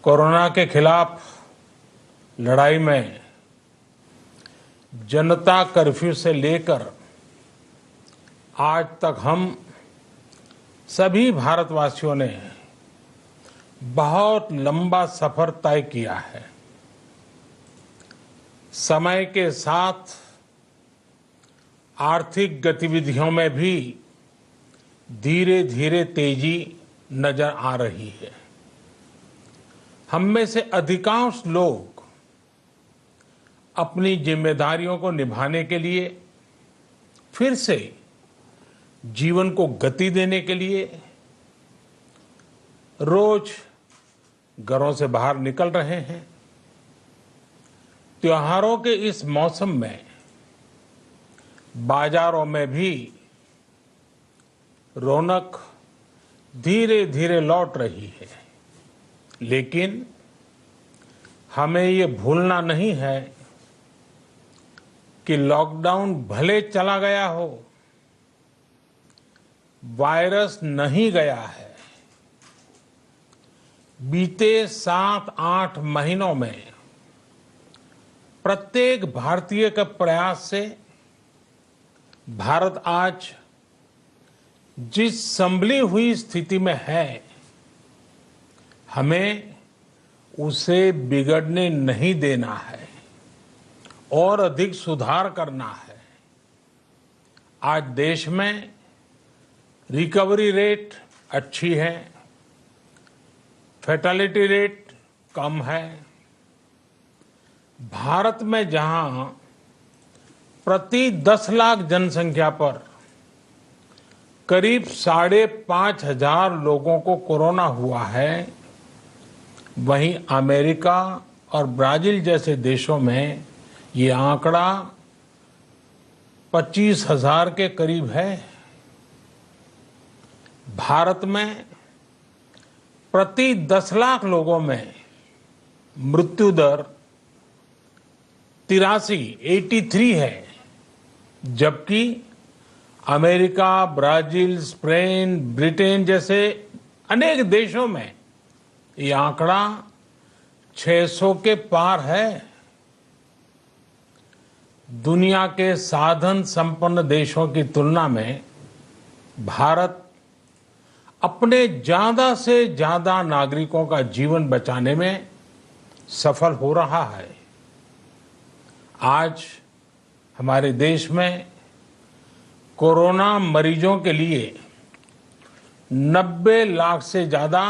Corona के खिलाफ लड़ाई में जनता कर्फ्यू से लेकर आज तक हम सभी भारतवासियों ने बहुत लंबा सफर तय किया है। समय के साथ आर्थिक गतिविधियों में भी धीरे धीरे तेजी नजर आ रही है। हम में से अधिकांश लोग अपनी जिम्मेदारियों को निभाने के लिए फिर से जीवन को गति देने के लिए रोज घरों से बाहर निकल रहे हैं। त्योहारों के इस मौसम में बाजारों में भी रौनक धीरे धीरे लौट रही है, लेकिन हमें ये भूलना नहीं है कि लॉकडाउन भले चला गया हो, वायरस नहीं गया है। बीते 7-8 महीनों में प्रत्येक भारतीय के प्रयास से भारत आज जिस संभली हुई स्थिति में है, हमें उसे बिगड़ने नहीं देना है और अधिक सुधार करना है। आज देश में रिकवरी रेट अच्छी है, फैटेलिटी रेट कम है। भारत में जहां प्रति 10 लाख जनसंख्या पर करीब 5,500 लोगों को कोरोना हुआ है, वहीं अमेरिका और ब्राजील जैसे देशों में ये आंकड़ा 25,000 के करीब है। भारत में प्रति 10 लाख लोगों में मृत्यु दर 83 है, जबकि अमेरिका, ब्राजील, स्पेन, ब्रिटेन जैसे अनेक देशों में ये आंकड़ा 600 के पार है। दुनिया के साधन संपन्न देशों की तुलना में भारत अपने ज्यादा से ज्यादा नागरिकों का जीवन बचाने में सफल हो रहा है। आज हमारे देश में कोरोना मरीजों के लिए 90 लाख से ज्यादा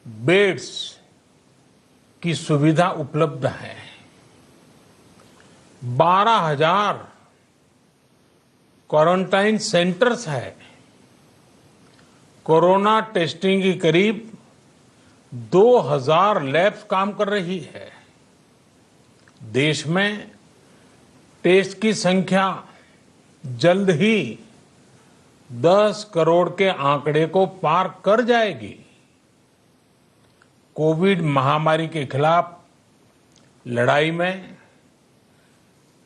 बेड्स की सुविधा उपलब्ध है। 12,000 क्वारंटाइन सेंटर्स है। कोरोना टेस्टिंग की करीब 2,000 लैब्स काम कर रही है। देश में टेस्ट की संख्या जल्द ही 10 करोड़ के आंकड़े को पार कर जाएगी। कोविड महामारी के खिलाफ लड़ाई में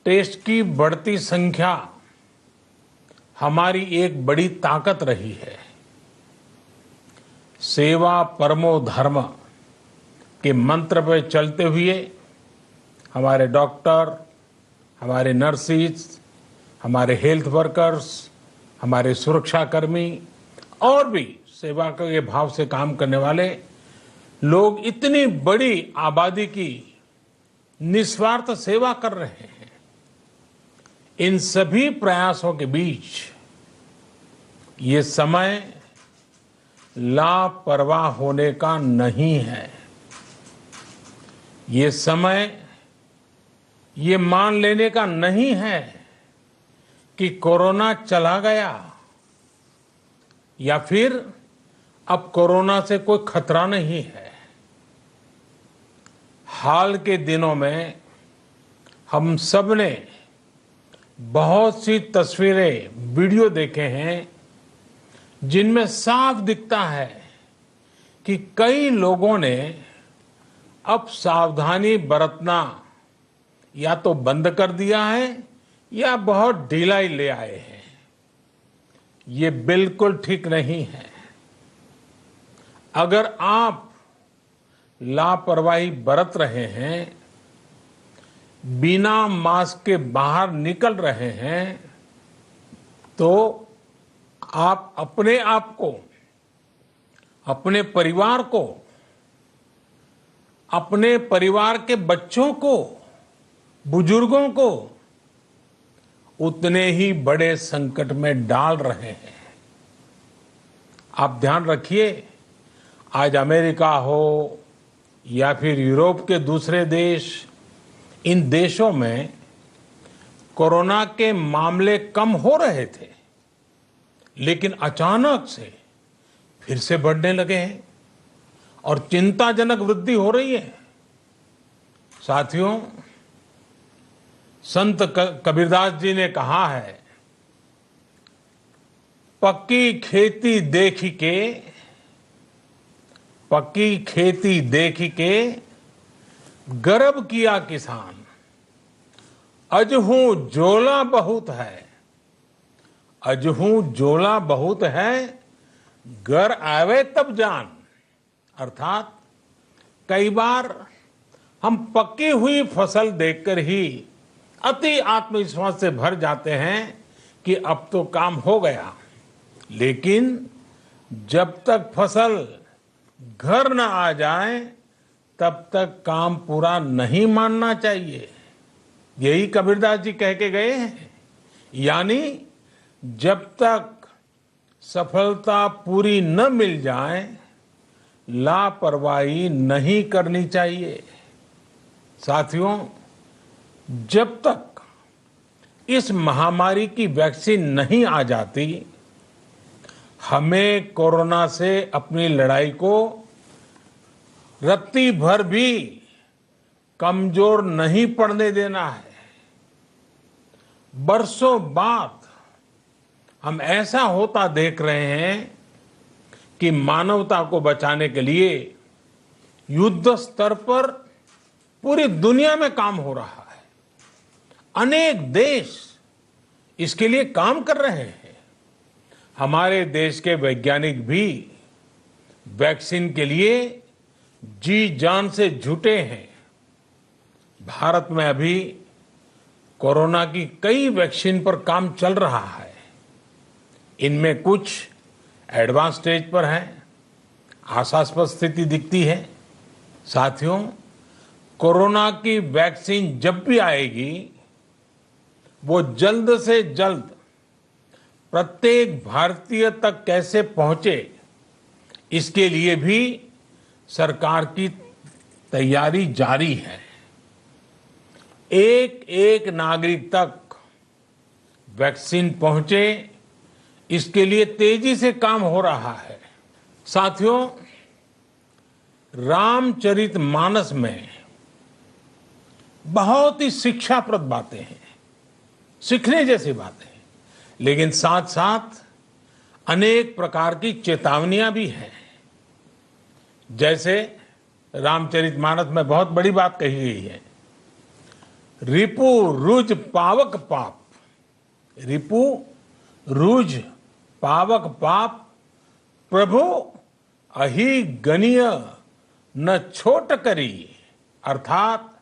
टेस्ट की बढ़ती संख्या हमारी एक बड़ी ताकत रही है। सेवा परमो धर्म के मंत्र पर चलते हुए हमारे डॉक्टर, हमारे नर्सिस, हमारे हेल्थ वर्कर्स, हमारे सुरक्षाकर्मी और भी सेवा के भाव से काम करने वाले लोग इतनी बड़ी आबादी की निस्वार्थ सेवा कर रहे हैं। इन सभी प्रयासों के बीच ये समय लापरवाह होने का नहीं है। ये समय ये मान लेने का नहीं है कि कोरोना चला गया या फिर अब कोरोना से कोई खतरा नहीं है। हाल के दिनों में हम सब ने बहुत सी तस्वीरें, वीडियो देखे हैं जिनमें साफ दिखता है कि कई लोगों ने अब सावधानी बरतना या तो बंद कर दिया है या बहुत ढिलाई ले आए हैं। ये बिल्कुल ठीक नहीं है। अगर आप लापरवाही बरत रहे हैं, बिना मास्क के बाहर निकल रहे हैं, तो आप अपने आप को, अपने परिवार को, अपने परिवार के बच्चों को, बुजुर्गों को उतने ही बड़े संकट में डाल रहे हैं। आप ध्यान रखिए, आज अमेरिका हो या फिर यूरोप के दूसरे देश, इन देशों में कोरोना के मामले कम हो रहे थे, लेकिन अचानक से फिर से बढ़ने लगे हैं और चिंताजनक वृद्धि हो रही है। साथियों, संत कबीरदास जी ने कहा है, पक्की खेती देख के गर्व किया किसान, अजहू जोला बहुत है, घर आवे तब जान। अर्थात कई बार हम पकी हुई फसल देखकर ही अति आत्मविश्वास से भर जाते हैं कि अब तो काम हो गया, लेकिन जब तक फसल घर न आ जाए तब तक काम पूरा नहीं मानना चाहिए। यही कबीरदास जी कह के गए हैं। यानी जब तक सफलता पूरी न मिल जाए, लापरवाही नहीं करनी चाहिए। साथियों, जब तक इस महामारी की वैक्सीन नहीं आ जाती, हमें कोरोना से अपनी लड़ाई को रत्ती भर भी कमजोर नहीं पड़ने देना है। बरसों बाद हम ऐसा होता देख रहे हैं कि मानवता को बचाने के लिए युद्ध स्तर पर पूरी दुनिया में काम हो रहा है। अनेक देश इसके लिए काम कर रहे हैं। हमारे देश के वैज्ञानिक भी वैक्सीन के लिए जी जान से जुटे हैं। भारत में अभी कोरोना की कई वैक्सीन पर काम चल रहा है। इनमें कुछ एडवांस स्टेज पर है, आशास्पद स्थिति दिखती है। साथियों, कोरोना की वैक्सीन जब भी आएगी, वो जल्द से जल्द प्रत्येक भारतीय तक कैसे पहुंचे, इसके लिए भी सरकार की तैयारी जारी है। एक एक नागरिक तक वैक्सीन पहुंचे, इसके लिए तेजी से काम हो रहा है। साथियों, रामचरितमानस में बहुत ही शिक्षाप्रद बातें हैं, सीखने जैसी बातें हैं, लेकिन साथ साथ अनेक प्रकार की चेतावनियां भी हैं। जैसे रामचरितमानस में बहुत बड़ी बात कही गई है, रिपु रुज पावक पाप, रिपु रुज पावक पाप, प्रभु अहि गनीय न छोट करी। अर्थात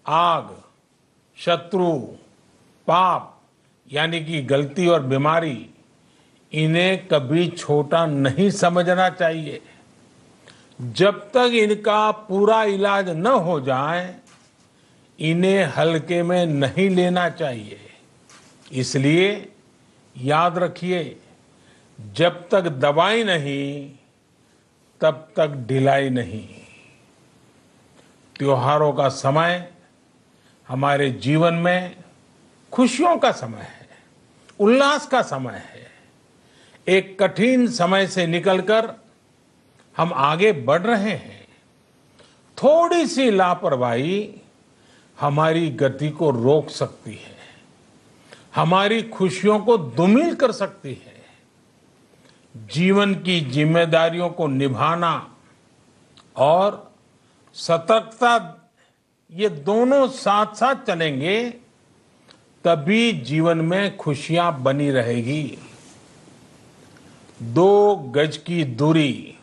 आग, शत्रु, पाप यानी कि गलती और बीमारी, इन्हें कभी छोटा नहीं समझना चाहिए। जब तक इनका पूरा इलाज न हो जाए, इन्हें हल्के में नहीं लेना चाहिए। इसलिए याद रखिए, जब तक दवाई नहीं, तब तक ढिलाई नहीं। त्योहारों का समय हमारे जीवन में खुशियों का समय है, उल्लास का समय है। एक कठिन समय से निकलकर हम आगे बढ़ रहे हैं। थोड़ी सी लापरवाही हमारी गति को रोक सकती है, हमारी खुशियों को धूमिल कर सकती है। जीवन की जिम्मेदारियों को निभाना और सतर्कता, ये दोनों साथ साथ चलेंगे, तभी जीवन में खुशियां बनी रहेगी। 2 गज की दूरी,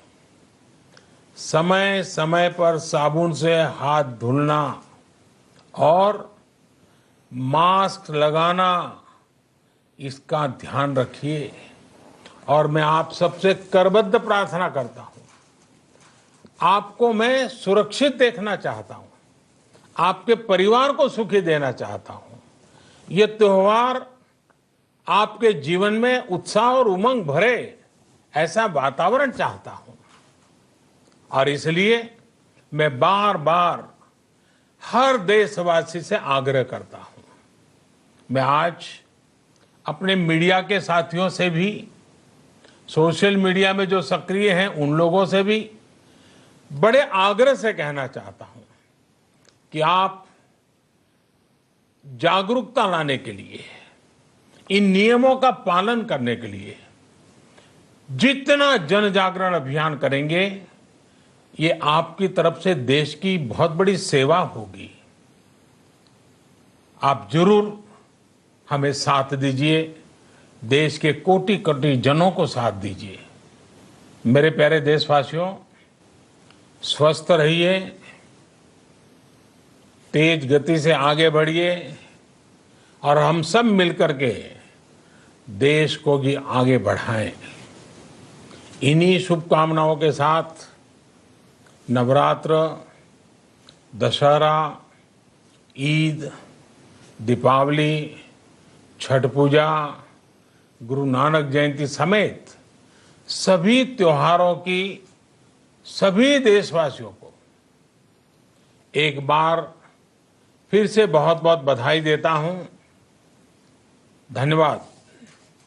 समय समय पर साबुन से हाथ धुलना और मास्क लगाना, इसका ध्यान रखिए। और मैं आप सबसे करबद्ध प्रार्थना करता हूं, आपको मैं सुरक्षित देखना चाहता हूं, आपके परिवार को सुखी देना चाहता हूं। ये त्योहार आपके जीवन में उत्साह और उमंग भरे, ऐसा वातावरण चाहता हूं। और इसलिए मैं बार बार हर देशवासी से आग्रह करता हूं। मैं आज अपने मीडिया के साथियों से भी, सोशल मीडिया में जो सक्रिय हैं उन लोगों से भी बड़े आग्रह से कहना चाहता हूं कि आप जागरूकता लाने के लिए, इन नियमों का पालन करने के लिए जितना जन जागरण अभियान करेंगे, ये आपकी तरफ से देश की बहुत बड़ी सेवा होगी। आप जरूर हमें साथ दीजिए, देश के कोटि कोटि जनों को साथ दीजिए। मेरे प्यारे देशवासियों, स्वस्थ रहिए, तेज गति से आगे बढ़िए और हम सब मिलकर के देश को भी आगे बढ़ाएं। इन्हीं शुभकामनाओं के साथ नवरात्र, दशहरा, ईद, दीपावली, छठ पूजा, गुरु नानक जयंती समेत सभी त्योहारों की सभी देशवासियों को एक बार फिर से बहुत बहुत बधाई देता हूं। धन्यवाद।